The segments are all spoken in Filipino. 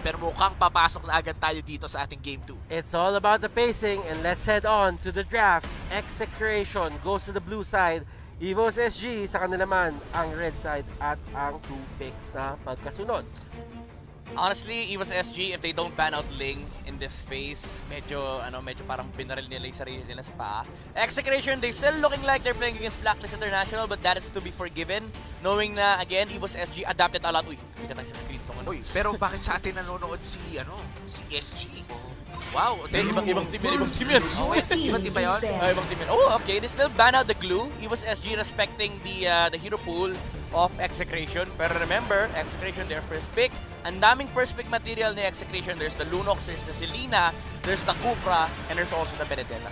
pero mukhang papasok na agad tayo dito sa ating Game 2. It's all about the pacing, and let's head on to the draft. Execration goes to the blue side. Evos SG, sa kanila naman ang red side at ang 2 picks na magkasunod. Honestly, Evos SG, if they don't ban out Ling in this phase, medyo parang binaril nila yung sarili nila sa paa. Execration, they still looking like they're playing against Blacklist International, but that is to be forgiven. Knowing na, again, Evos SG adapted a lot. Uy, kita tayo sa screen ko. Uy, pero bakit sa atin nanonood si SG? Wow, Ibang team yan. Oh, wait, ibang team ba yun? Ibang team yan. Oh, okay, they still ban out the glue. Evos SG respecting the hero pool of Execration. Pero remember, Execration, their first pick. Ang daming first pick material ni Execration. There's the Lunox, there's the Selena, there's the Kufra, and there's also the Benedetta.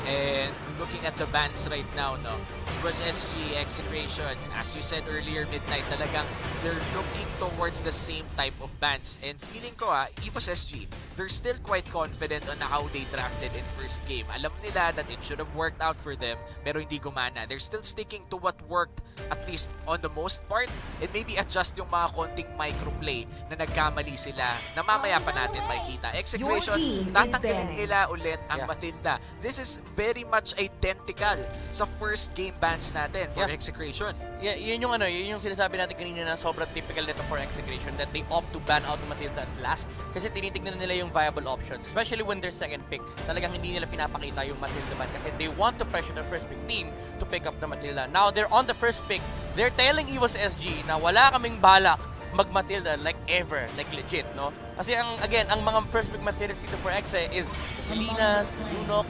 And looking at the bans right now, no, it was SG, Execration. As you said earlier, Midnight, talagang they're looking towards the same type of bans. And feeling ko, Evos SG, they're still quite confident on how they drafted in first game. Alam nila that it should have worked out for them, pero hindi gumana. They're still sticking to what worked, at least on the most part, and maybe adjust yung mga konting microplay na nagkamali sila na mamaya pa natin makikita. Execration, tatanggalin nila ulit ang Matilda. This is very much identical sa first game bans natin for Execration. Yeah, yun yung sinasabi natin kanina na sobrang typical nito for Execration, that they opt to ban out the Matilda as last kasi tinitignan nila yung viable options, especially when they're second pick. Talagang hindi nila pinapakita yung Matilda ban kasi they want to pressure the first pick team to pick up the Matilda. Now they're on the first pick. They're telling Evos SG na wala kaming balak mag-Matilda like ever, like legit, no? Kasi ang mga first pick materials dito for Exe is the Selenas, Lunox.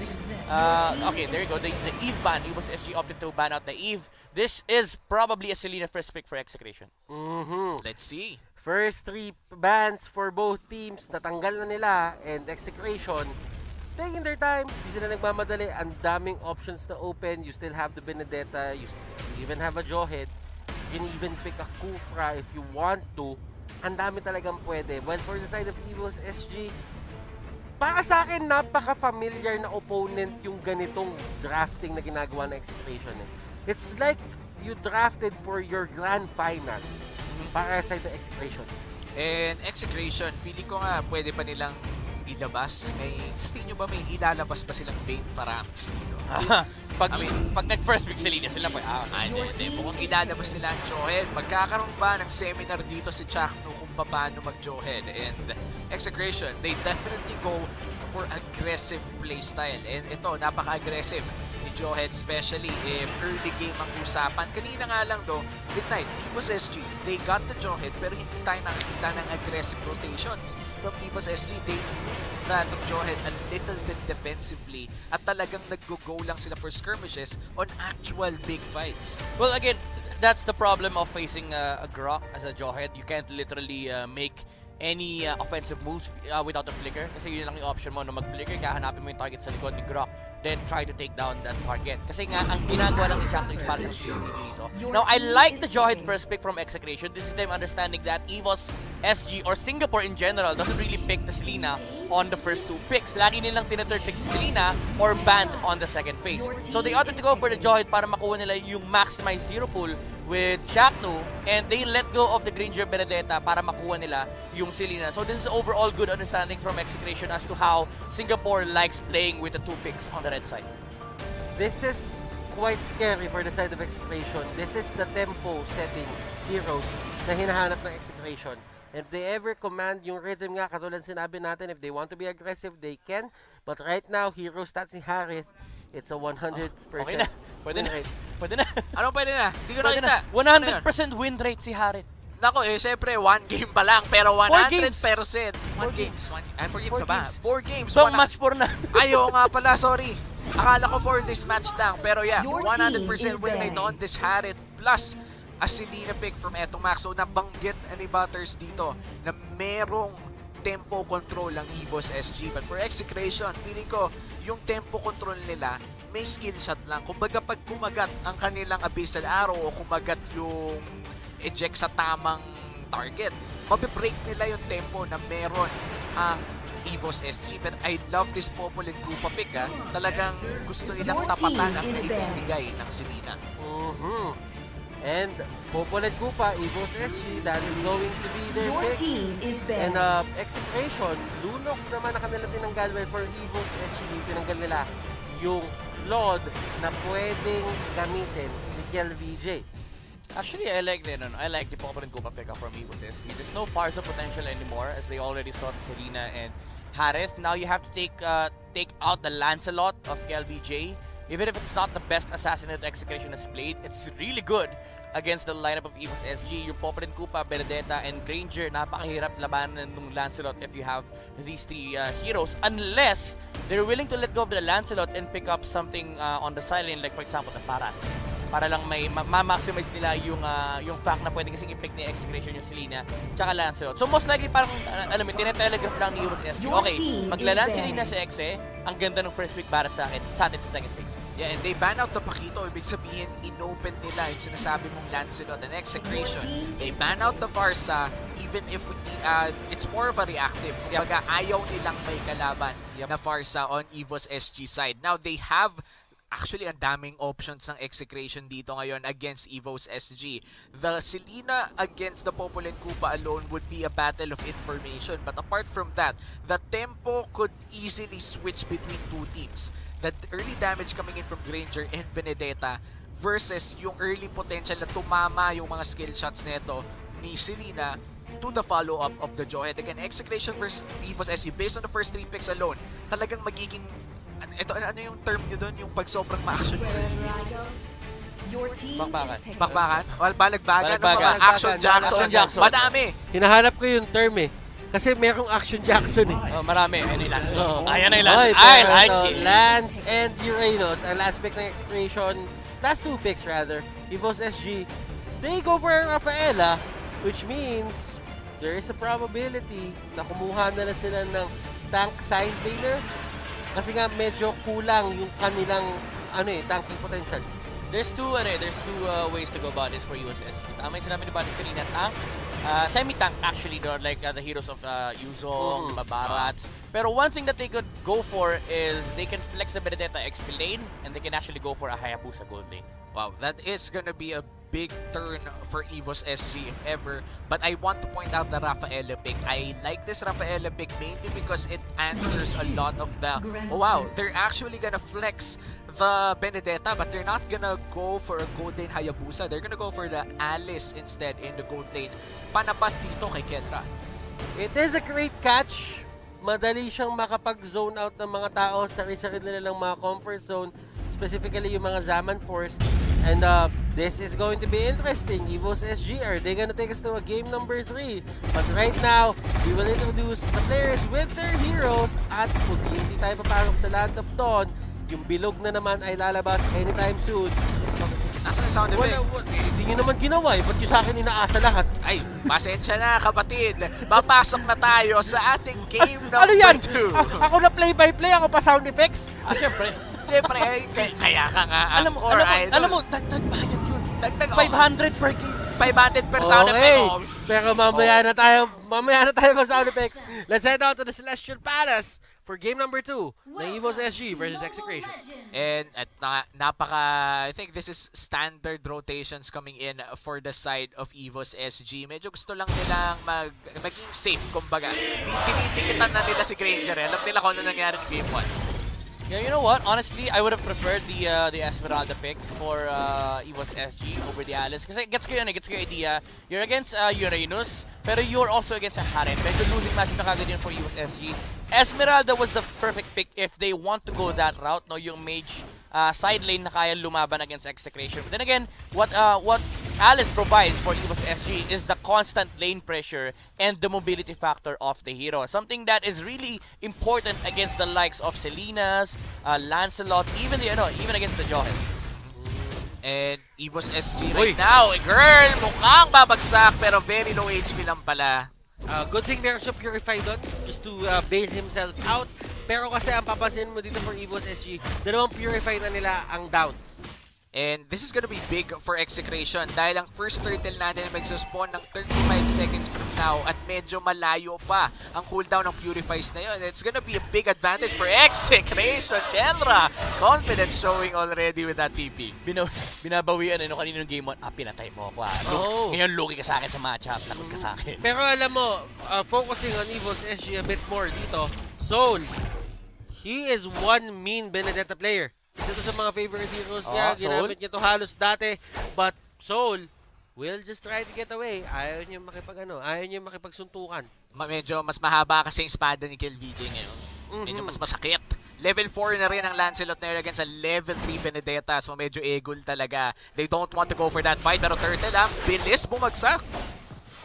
Okay, there you go. The Eve ban. Evos SG opted to ban out the Eve. This is probably a Selena first pick for Execration. Let's see. First 3 bans for both teams, natanggal na nila, and Execration taking their time, hindi sila nagmamadali. Ang daming options na open. You still have the Benedetta, you even have a Jawhead. You can even pick a Kufra if you want to. Ang dami talagang pwede. Well, for the side of Evos SG, para sa akin, napaka-familiar na opponent yung ganitong drafting na ginagawa ng Execration. It's like you drafted for your grand finals para sa side of Execration. And Execration, feeling ko nga pwede pa nilang ilabas. Sa tingin nyo ba may ilalabas pa silang Bane Faramis dito? Pag nag-first pick Selena sila po, hindi. Mukhang ilalabas nila ang Jawhead. Magkakaroon ba ng seminar dito si Chakno kung paano mag-Jawhead? And Execration, they definitely go for aggressive playstyle. And ito, napaka-aggressive ni Jawhead, especially if early game ang usapan. Kanina nga lang Midnight, Evos SG, they got the Jawhead pero hindi tayo nakikita ng aggressive rotations from Evos SG. They used that Jawhead a little bit defensively at talagang nag-go lang sila for skirmishes on actual big fights. Well, again, that's the problem of facing a Grok as a Jawhead. You can't literally make any offensive moves without a flicker kasi yun lang yung option mo na mag-flicker, kahanapin mo yung target sa likod ni Grok, then try to take down that target. Kasi nga, ang ginagawa lang ni Chakno is parang dito. Now, I like the Jawhead first pick from Execration. This is them understanding that Evos SG or Singapore in general doesn't really pick the Selena on the first 2 picks. Lagi nilang tina-third pick si Selena or banned on the second phase. So they opted to go for the Jawhead para makuha nila yung maximized hero pool with Chakno, and they let go of the Granger Benedetta para makuha nila yung Selena. So this is overall good understanding from Execration as to how Singapore likes playing with the 2 picks on the red side. This is quite scary for the side of Execration. This is the tempo setting heroes na hinahanap ng Execration. And if they ever command yung rhythm nga, katulad sinabi natin, if they want to be aggressive, they can. But right now, hero stats ni Harith, it's a 100% Okay na. Pwede na. rate. Pwede na. Anong pwede na? Hindi ko nakita. 100% win rate si Harith. Nako, syempre, 1 game pa lang, pero 100%. 4 games. 4 games ba? 4 games. So, match 4 na. Ayaw nga pala, sorry. Akala ko for this match lang, pero yeah, 100% win rate on this Harith, plus a Selena pick from Etomax. So, nabanggit ni Butters dito na merong tempo control ang Evos SG. But for Execration, feeling ko, yung tempo control nila, may skill shot lang. Kumbaga, pag kumagat ang kanilang Abyssal Arrow o kumagat yung eject sa tamang target, mabibreak nila yung tempo na meron ang Evos SG. But I love this Popol and Krupa pick, Talagang gusto nilang tapatan ang ibibigay ng Selena. And Popolet Koopa, Evos SG, that is going to be their Your pick. team is And banned. Execration, Lunox naman na kanila tinanggal. Well, for Evos SG, tinanggal nila yung Lord na pwedeng gamitin ni Kel VJ. Actually, I like the Popper and Koopa pickup from Evos SG. There's no Farsa potential anymore, as they already saw the Selena and Harith. Now you have to take out the Lancelot of KLVJ. Even if it's not the best assassin that Execration has played, it's really good against the lineup of Evos SG. Yung Popper and Koopa, Benedetta, and Granger, napakahirap labanan ng Lancelot if you have these three heroes. Unless they're willing to let go of the Lancelot and pick up something on the sideline, like for example, the Parats. Para lang may ma-maximize nila yung fact na pwede kasing i-pick ni Execration yung Selena tsaka Lancelot. So most likely parang alam mo, tinetelegraph lang ni Evos SG. Okay, maglalan Selena sa Exe, ang ganda ng first pick Barat sa atin sa second phase. Yeah, and they ban out the Pakito. Ibig sabihin, inopen nila yung sinasabi mong Lancelot and Execration. They ban out the Varsa, even if it's more of a reactive. Kumbaga, ayaw nilang may kalaban na Varsa on Evos SG side. Now, they have actually ang daming options ng Execration dito ngayon against Evos SG. The Selena against the Popol and Koopa alone would be a battle of information. But apart from that, the tempo could easily switch between two teams. The early damage coming in from Granger and Benedetta versus yung early potential na tumama yung mga skill shots nito ni Selena to the follow-up of the Jawhead. Again, Execration versus Evos SG, based on the first 3 picks alone, talagang magiging ito, ano yung term nyo doon? Yung pag sobrang ma-action Bakbakan. bakbakan? Well, balagbagan. Balagbagan. Action Jackson. Action Jackson. Madami. Hinahanap ko yung term eh. Kasi merong Action Jackson eh. Marami. Ayan yung Lance. Ayan na yung Okay, Lance. I pero like ito, it. Lance and Uranus, ang last pick ng Execration, last 2 picks rather, Evos SG, they go for Rafaela, which means there is a probability na kumuha na lang sila ng tank side laner kasi nga medyo kulang yung kanilang tanking potential. There's two ways to go about this for USSG. Tama yung sinabi ni Batis kanina, tank, semi-tank actually, like the heroes of Yuzong, Babarats. Pero one thing that they could go for is they can flex the Benedetta XP lane and they can actually go for a Hayabusa gold lane. Wow, that is gonna be a big turn for Evos SG if ever. But I want to point out the Rafaela pick. I like this Rafaela pick mainly because it answers a lot of the... Oh wow, they're actually gonna flex the Benedetta, but they're not gonna go for a gold lane Hayabusa. They're gonna go for the Alice instead in the gold lane. Panapat dito kay Kendra. It is a great catch. Madali siyang makapag-zone out ng mga tao sa sarili nila ng mga comfort zone, specifically yung mga Zaman Force. And this is going to be interesting. Evos SG, are they gonna take us to a game number 3? But right now, we will introduce the players with their heroes at kung hindi tayo papasok sa Land of Dawn, yung bilog na naman ay lalabas anytime soon. Nasaan yung sound effect? Hindi nyo naman ginawa eh. Ba't yung sa akin inaasa lahat? Ay, pasensya na kapatid. Papasok na tayo sa ating game number Ano yan? 2. Ako na play-by-play, ako pa sound effects? Siyempre. Siyempre, kaya ka nga alam mo, dagdag bayad yun. Dagdag 500 per game. 500 per sound Okay, effect. pero mamaya na tayo sa sound effects. Let's head out to the Celestial Palace for game number 2 ng Evos SG versus Execration. And at I think this is standard rotations coming in for the side of Evos SG. Medyo gusto lang nilang maging safe, kumbaga. Tinitikitan na nila si Granger. Alam nila kung ano nangyari ng game 1. Yeah, you know what? Honestly, I would have preferred the Esmeralda pick for Evos SG over the Alice. Kasi gets ko yung idea. You're against Uranus, pero you're also against a Harem. Medyo losing match na kagad yun for Evos SG. Esmeralda was the perfect pick if they want to go that route. No, yung mage side lane na kaya lumaban against Execration. But then again, what Alice provides for Evos SG is the constant lane pressure and the mobility factor of the hero. Something that is really important against the likes of Selena's, Lancelot, even against the Johan. And Evos SG right now, girl, mukhang babagsak pero very low HP lang pala. Good thing there's a Purify doon just to bail himself out. Pero kasi ang papansin mo dito for Evos SG, dalawang Purify na nila ang down. And this is gonna be big for Execration dahil ang first turtle natin ay magsuspawn ng 35 seconds from now at medyo malayo pa ang cooldown ng Purifies na yun. It's gonna be a big advantage for Execration. Kenra, confidence showing already with that TP. Binabawian no kaninong game 1. Pinatay mo ako. Ngayon lugi ka sa akin sa matchup. Takot ka sa akin. Pero alam mo, focusing on Evos SG a bit more dito, Soul, he is one mean Benedetta player. Isa to sa mga favorite heroes niya. Ginamit niya to halos dati. But Soul will just try to get away. Ayaw niya makipagsuntukan. Medyo mas mahaba kasi yung espada ni KillVJ ngayon. Medyo mas masakit. Level 4 na rin ang Lancelot na yun against sa level 3 Benedetta. So medyo egol talaga. They don't want to go for that fight. Pero Turtle bilis bumagsak.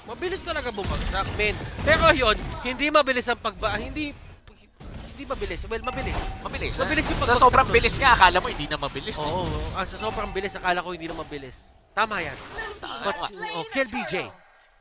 Mabilis talaga bumagsak, men. Pero yun, hindi mabilis ang hindi mabilis. Well, mabilis. Mabilis yung sa pagbagsak sobrang doon. bilis nga, akala mo hindi na mabilis. Oo, sa sobrang bilis, akala ko hindi na mabilis. Tama yan. But, kill BJ.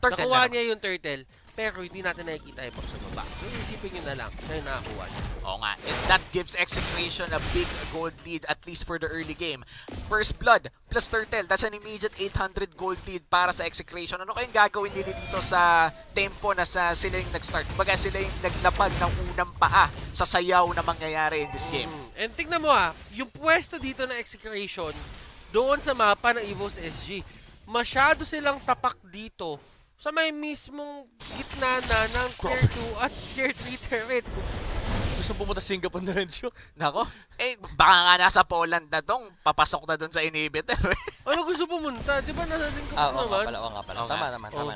Turtle Nakuha na niya yung turtle, pero hindi natin nakikita yung sa baba. So, isipin nyo na lang, siya yung nakakuha niya. Oo nga, and that gives Execration a big gold lead, at least for the early game. First Blood plus Turtle, that's an immediate 800 gold lead para sa Execration. Ano kayong gagawin nila dito sa tempo na sila yung nag-start? Kumbaga sila yung naglapag ng unang paa sa sayaw na mangyayari in this game. And tingnan mo yung pwesto dito na Execration, doon sa mapa ng Evos SG, masyado silang tapak dito sa may mismong gitna na ng tier 2 at tier 3 turrets. Gusto pumunta Singapore na rin siya. Nako, baka nga nasa Poland na dong, papasok na dun sa inhibitor. Ano gusto pumunta? Di ba nasa Singapore naman? Oo nga pala. Oo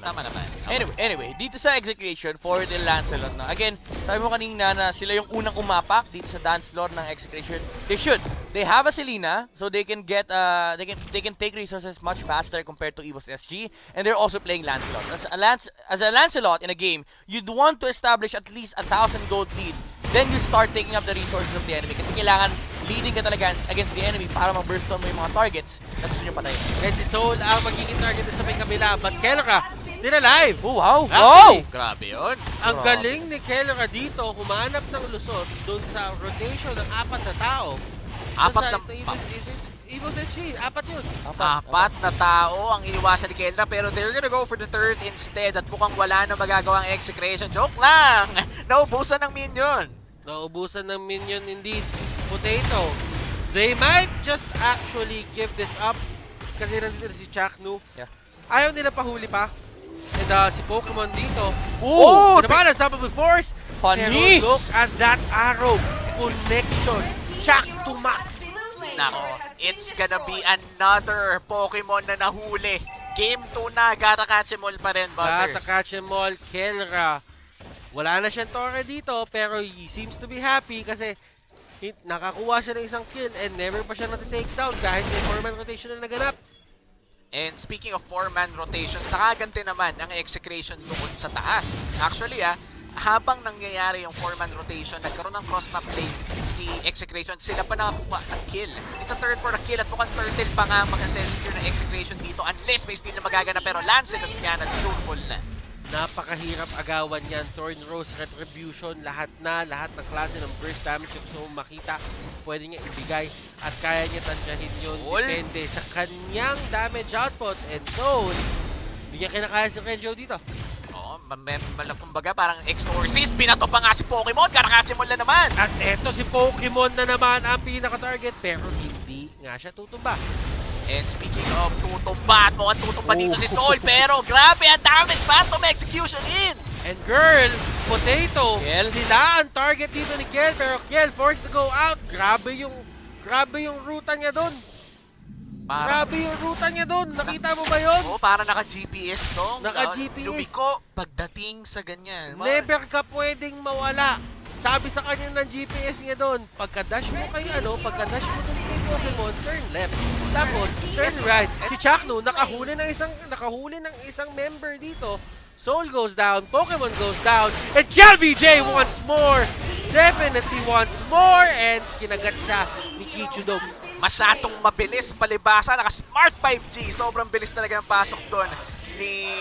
Tama naman. Anyway, Anyway, dito sa Execration for the Lancelot na. Again, sabi mo kanina na sila yung unang umapak dito sa dance floor ng Execration. They have a Selena, so they can get they can take resources much faster compared to Evos SG, and they're also playing Lancelot. As a Lancelot in a game, you'd want to establish at least 1,000 gold lead. Then you start taking up the resources of the enemy kasi kailangan leading ka talaga against the enemy para ma-burst on mo yung mga targets na gusto nyo patayin. And si Soul ang magiging target sa may kabila, but Kelra still alive! Oh, wow! Actually, grabe yun. ang galing ni Kelra dito, humanap ng lusot doon sa rotation ng 4 na tao. Evos SG, 4 yun. 4 na tao ang iniwasan ni Kelra, pero they're gonna go for the third instead at mukhang wala na magagawang Execration. Joke lang! Naubusan ng minion. Naubusan ng minion indeed. Potato. They might just actually give this up kasi nandito si Chaknu. Yeah. Ayaw nila pahuli pa. And si Pokemon dito. Oh! Naman, unstoppable force. Panis! Pero look at that arrow. Connection. Chak to max. Nako, it's gonna be another Pokemon na nahuli. Game 2 na, Gatakachimol pa rin, Butters. Gatakachimol, Kelra. Wala na siyang torre dito, pero he seems to be happy kasi nakakuha siya ng isang kill and never pa siya natitake down kahit may 4-man rotation na naganap. And speaking of 4-man rotations, nakaganti naman ang Execration doon sa taas. Actually habang nangyayari yung 4-man rotation, nagkaroon ng cross-map play si Execration, sila pa nakakuha ng kill. It's a third for a kill at mukhang Turtle pa nga mag-secure ng Execration dito unless may steal na magagana, pero Lancelot yan at truthful na. Napakahirap agawan yan. Thorn Rose, Retribution, lahat ng klase ng burst damage na gusto mong makita, pwede niya ibigay at kaya niya tansyahin yun. Depende sa kanyang damage output. And so, hindi niya kinakaya si Renjo dito. Oo, kumbaga parang Exorcist, binato pa nga si Pokemon, Gatakachimol na naman. At eto si Pokemon na naman ang pinaka-target, pero hindi nga siya tutumba. And speaking of tutumba, at mukhang tutumba dito si Soul, pero grabe ang damage, Phantom Execution in! And girl, Potato, Kiel. sila ang target dito ni Kiel, pero Kiel forced to go out. Grabe yung ruta niya doon. Grabe yung ruta niya doon. Nakita mo ba yun? Oo, para naka-GPS to. Naka-GPS. Lumiko pagdating sa ganyan. Never ka pwedeng mawala. Sabi sa kanya ng GPS niya doon, pagka-dash mo kay pagka-dash mo doon kay Pokemon, turn left. Tapos, turn right. Si Chaknu, nakahuli ng isang member dito. Soul goes down, Pokemon goes down, and KLVJ wants more! Definitely wants more! And kinagat siya ni Kichudog. Masyadong mabilis, palibasa, naka-smart 5G. Sobrang bilis talaga ng pasok doon ni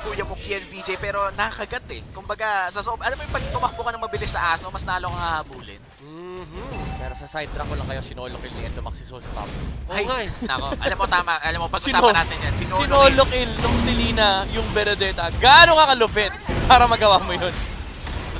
Kuya Mukian VJ, pero nakakagat Kumbaga, alam mo yung pag tumakbo ka ng mabilis sa aso, mas nalo kang hahabulin. Pero sa side track ko lang kayo, sinolo kill ni Ento Max si Soul sa top. Oo nga eh. Nako, alam mo tama, alam mo pag-usapan natin yan. Sinolo kill nung Selena, yung Benedetta. Gaano ka kalupit para magawa mo yun?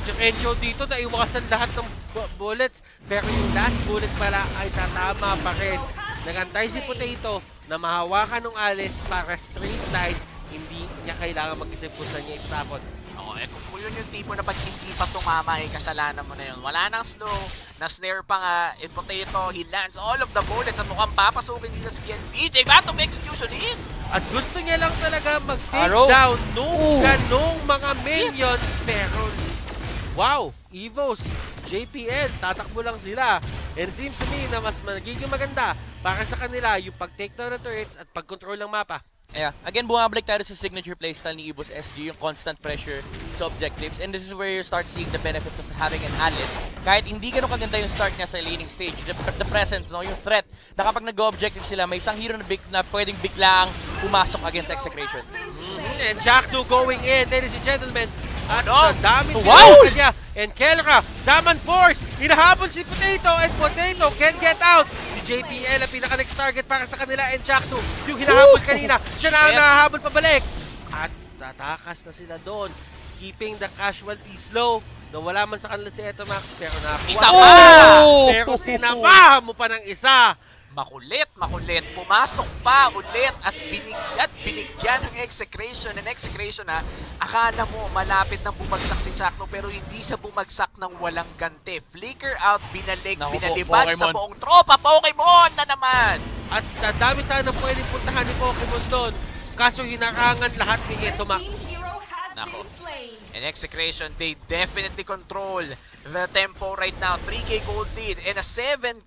Si Renjo dito, naiwasan lahat ng bullets. Pero yung last bullet pala ay tatama pa rin. Nagantay si Potato na mahawakan ng Alice para straight line. Hindi niya kailangan mag-isip kung saan niya itapon. Kung yun yung tipo na pag hindi pa tumama, kasalanan mo na yun. Wala nang slow, na-snare pa nga, and Potato, he lands all of the bullets at mukhang papasukin dito sa PJ. Battle Execution in! At gusto niya lang talaga mag-take Arrow. down nung ganong mga minions. Pero, wow, Evos, JPL, tatakbo lang sila. And it seems to me na mas magiging maganda para sa kanila yung pag-take down ng turrets at pag-control ng mapa. Yeah. Again, bumabalik tayo sa signature playstyle ni Evos SG, yung constant pressure sa objectives. And this is where you start seeing the benefits of having an Alice. Kahit hindi ganun kaganda yung start niya sa laning stage, the presence, no, yung threat, na kapag nag-objective sila, may isang hero na pwedeng biglaang pumasok against Execration. And Jack2 going in, ladies and gentlemen. At Oh, ang dami wow! niya. And Kelra, Zaman Force, hinahabol si Potato, and Potato can get out. Si JPL ang pinaka-next target para sa kanila, and Jack2, yung hinahabol kanina, siya na ang nahahabol pabalik. At tatakas na sila doon, keeping the casualties low. Nawala man sa kanila si Etomax, pero nakuha. Isa pa! Pero sinamahan mo pa ng isa. Makulit, pumasok pa ulit at binigyan ng Execration. And Execration akala mo malapit nang bumagsak si Chakno pero hindi siya bumagsak ng walang ganti. Flicker out, binalibad sa buong tropa. Pokemon na naman! At dami sana pwedeng puntahan ni Pokemon doon. Kaso hinarangan lahat ni Etomax. Nako. And Execration, they definitely control the tempo right now. 3K gold lead and a 7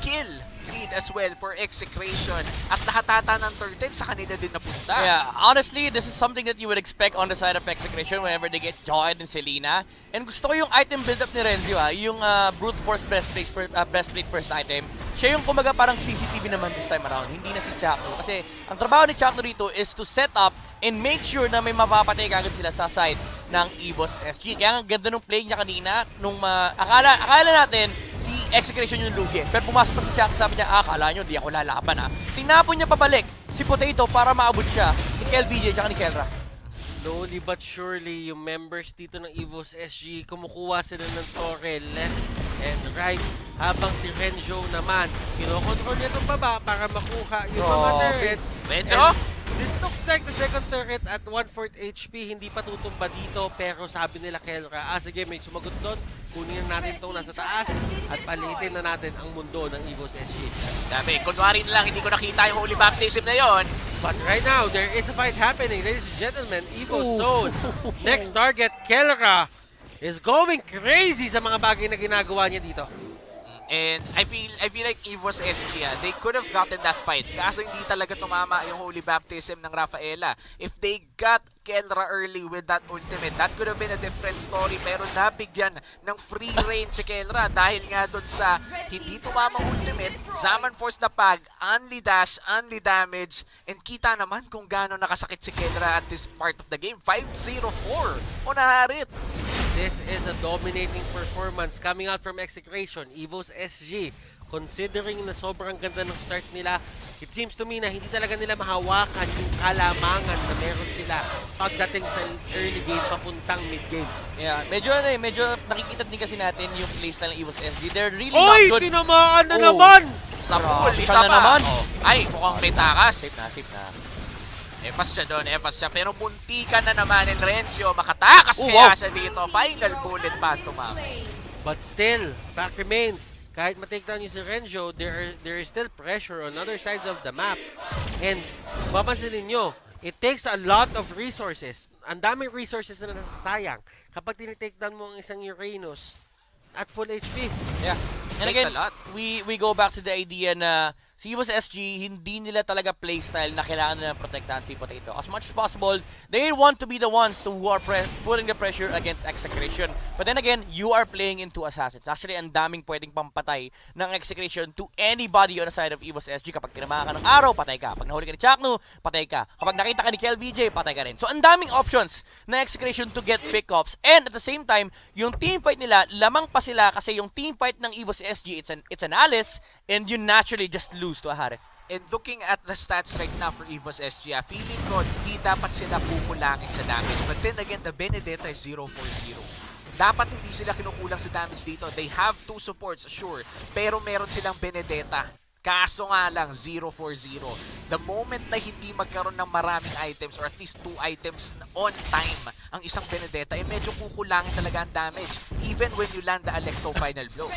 kill lead as well for Execration. At lahat ng turtle sa kanila din napunta. Yeah, honestly, this is something that you would expect on the side of Execration whenever they get Joed and Selena. And gusto ko yung item build-up ni Renzo, yung Brute Force breastplate first item. Siya yung kumaga parang CCTV naman this time around, hindi na si Chakno. Kasi ang trabaho ni Chakno rito is to set up and make sure na may mapapatay kagad sila sa side ng Evos SG. Kaya ang ganda nung play niya kanina, nung akala natin si Execration yung lugi. Pero pumasok pa si Chakno, sabi niya, akala nyo, di ako lalaban Tinapon niya pabalik si Potato para maabot siya ni LBJ at ni Kelra. Slowly but surely, yung members dito ng Evos SG, kumukuha sila ng torre left and right. Habang si Renjo naman, kinokontrol niya itong baba para makuha yung mga turrets. Renjo? This looks like the second turret at 1/4 HP, hindi pa tutumba dito. Pero sabi nila Kelra, sige, may sumagot doon. Kunin natin itong nasa taas at palitin na natin ang mundo ng Evos SG. Sabi, kunwari na lang, hindi ko nakita yung holy baptism na yon. But right now, there is a fight happening, ladies and gentlemen. Evos zone. Next target, Kelra, is going crazy sa mga bagay na ginagawa niya dito. And I feel like Evos SG, they could have gotten that fight. Kaso hindi talaga tumama yung holy baptism ng Rafaela. If they got Kelra early with that ultimate, that could have been a different story. Pero nabigyan ng free reign si Kelra dahil nga doon sa hindi tumama ultimate, Zaman Force na pag, only dash, only damage, and kita naman kung gaano nakasakit si Kelra at this part of the game. 5-0-4. Unaharit. This is a dominating performance coming out from Execration, Evos SG. Considering na sobrang ganda ng start nila, it seems to me na hindi talaga nila mahawakan yung kalamangan na meron sila pagdating sa early game papuntang mid game. Yeah, medyo nakikita din kasi natin yung playstyle ng Evos SG. They're really Oy! not good. Tinamaan na naman! Sa pool, Grabe, isa siya na pa. naman. Ay, mukhang may takas. Safe na. Efas siya doon, efas siya. Pero muntikan na naman ni Renzo. Makatakas kaya siya dito. Final bullet pa tumama. But still, fact remains, kahit ma-take down yung si Renzo, there is still pressure on other sides of the map. And mapapansin ninyo, it takes a lot of resources. Ang daming resources na nasasayang kapag tinitake down mo ang isang Uranus at full HP. Yeah. And Takes again, a lot. we go back to the idea na si Evos SG, hindi nila talaga playstyle na kailangan nila protektahan si Potato. As much as possible, they want to be the ones who are putting the pressure against Execration. But then again, you are playing into Assassins. Actually, ang daming pwedeng pampatay ng Execration to anybody on the side of Evos SG. Kapag tinamaan ka ng araw, patay ka. Pag nahuli ka ni Chaknu, patay ka. Kapag nakita ka ni KLVJ, patay ka rin. So, ang daming options na Execration to get pickups. And at the same time, yung team fight nila, lamang pa sila kasi yung team fight ng Evos SG, it's an Alice, and you naturally just lose to a Harith. And looking at the stats right now for Evos SG, feeling ko hindi dapat sila kukulangin sa damage. But then again, the Benedetta is 0-4-0. Dapat hindi sila kinukulang sa damage dito. They have 2 supports, sure. Pero meron silang Benedetta. Kaso nga lang, 0-4-0. The moment na hindi magkaroon ng maraming items or at least 2 items on time ang isang Benedetta, medyo kukulangin talaga ang damage. Even when you land the Electro final blow.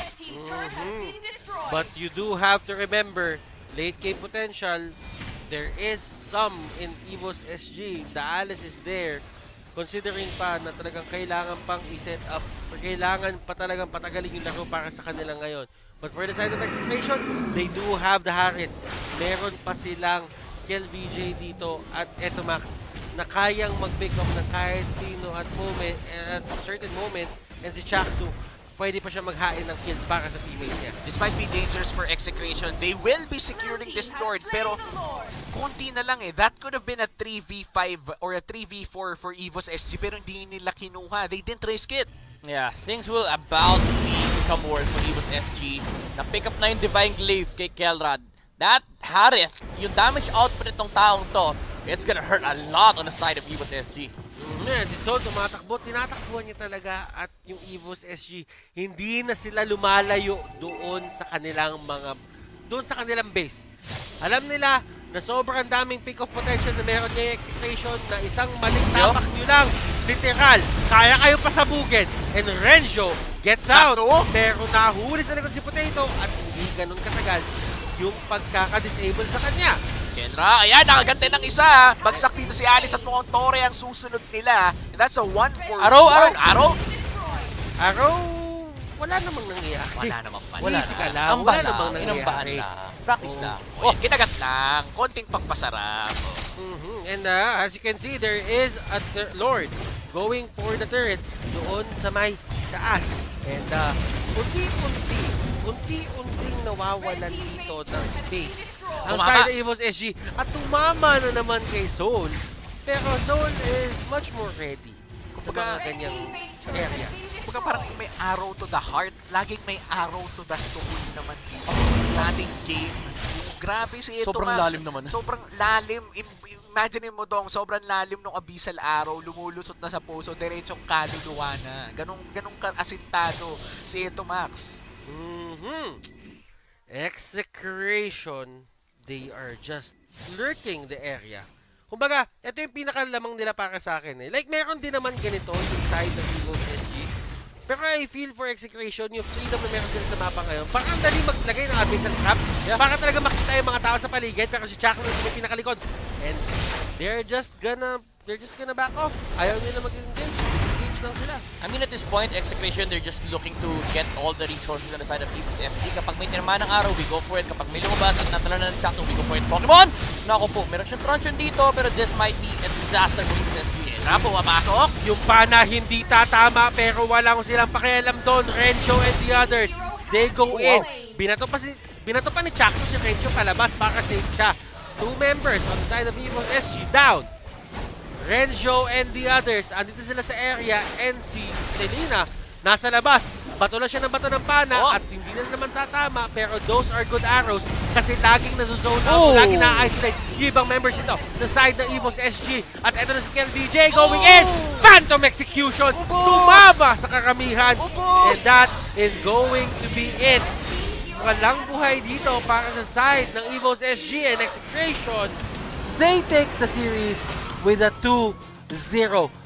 But you do have to remember, late game potential, there is some in Evos SG. The Alice is there. Considering pa na talagang kailangan pang i-set up or kailangan pa talagang patagalin yung laro para sa kanila ngayon. But for the side of Execration, they do have the Harith. Meron pa silang KLVJ dito at Etomax na kayang mag-pick up ng kahit sino at certain moments, and si Chaktu pwede pa siya maghain ng kills para sa teammates niya. Despite being dangerous for Execration, they will be securing this Lord. Pero konti na lang That could have been a 3v5 or a 3v4 for Evos SG pero hindi nila kinuha. They didn't risk it. Yeah, things will about to become worse for Evos SG. Na-pick up na yung Divine Glaive kay Kelrad. That Harith, yung damage output itong taong to, it's gonna hurt a lot on the side of Evos SG. Disol, tumatakbo, tinatakbuhan niya talaga at yung Evos SG, hindi na sila lumalayo doon sa kanilang base. Alam nila na sobrang daming pick-off potential na meron niya yung Execration na isang maling tapak nyo lang, literal, kaya kayo pasabugin. And Renjo gets out, pero nahuli sa likod si Potato at hindi ganun katagal yung pagkaka-disable sa kanya. Kenra, ayan, nakagante ng isa. Bagsak dito si Alice at mukhang Torre ang susunod nila. And that's a 1-4-1. Araw? Wala namang nangyayari. Wala namang pala. Easy ka lang. Wala namang nangyayari. Practice lang. Kinagat lang. Konting pagpasarap. And as you can see, there is a Lord going for the turret doon sa may taas. And unti-unting nawawalan dito ng space ang side ng Evos SG at tumama na naman kay Soul. Pero Soul is much more ready sa mga ganyang areas. Kumbaga parang may arrow to the heart, laging may arrow to the stomach naman dito sa ating game. Grabe si ito, sobrang lalim naman. Sobrang lalim. Imagine mo dong, sobrang lalim ng abyssal arrow, lumulusot na sa puso, diretsong kaluluwa na. Ganong asintado si ito, Max. Execration, they are just lurking the area. Kumbaga, ito yung pinakalamang nila para sa akin Like, meron din naman ganito yung side ng Evos SG. Pero I feel for Execration, yung freedom na meron sila sa mapa ngayon, parang dali maglagay ng abyssal trap. Para talaga makita yung mga tao sa paligid, pero si Chakra yung pinakalikod. And they're just gonna back off. Ayaw nila mag-engage. Disengage lang sila. I mean, at this point, Execration, they're just looking to get all the resources on the side of Evos SG. Kapag may tinama ng araw, we go for it. Kapag may lumabas at natala na ng Chakra, we go for it. Pokemon! Naku po, meron siyang truncheon dito, pero this might be a disaster for Evos SG. Pumapasok. Yung pana hindi tatama pero walang silang pakialam doon. Renjo and the others, they go in. Binato pa ni Chakno si Renjo palabas para save siya. 2 members on the side of Evos SG down. Renjo and the others, andito sila sa area, and si Selena nasa labas. Bato lang siya ng bato ng pana at hindi na naman tatama, pero those are good arrows kasi laging nasa-zone out, laging na-isolate yung ibang members ito. The side ng Evos SG at eto na si KLVJ going in! Phantom Execution! Tumama sa karamihan! And that is going to be it. Walang buhay dito para sa side ng Evos SG and Execration. They take the series with a 2-0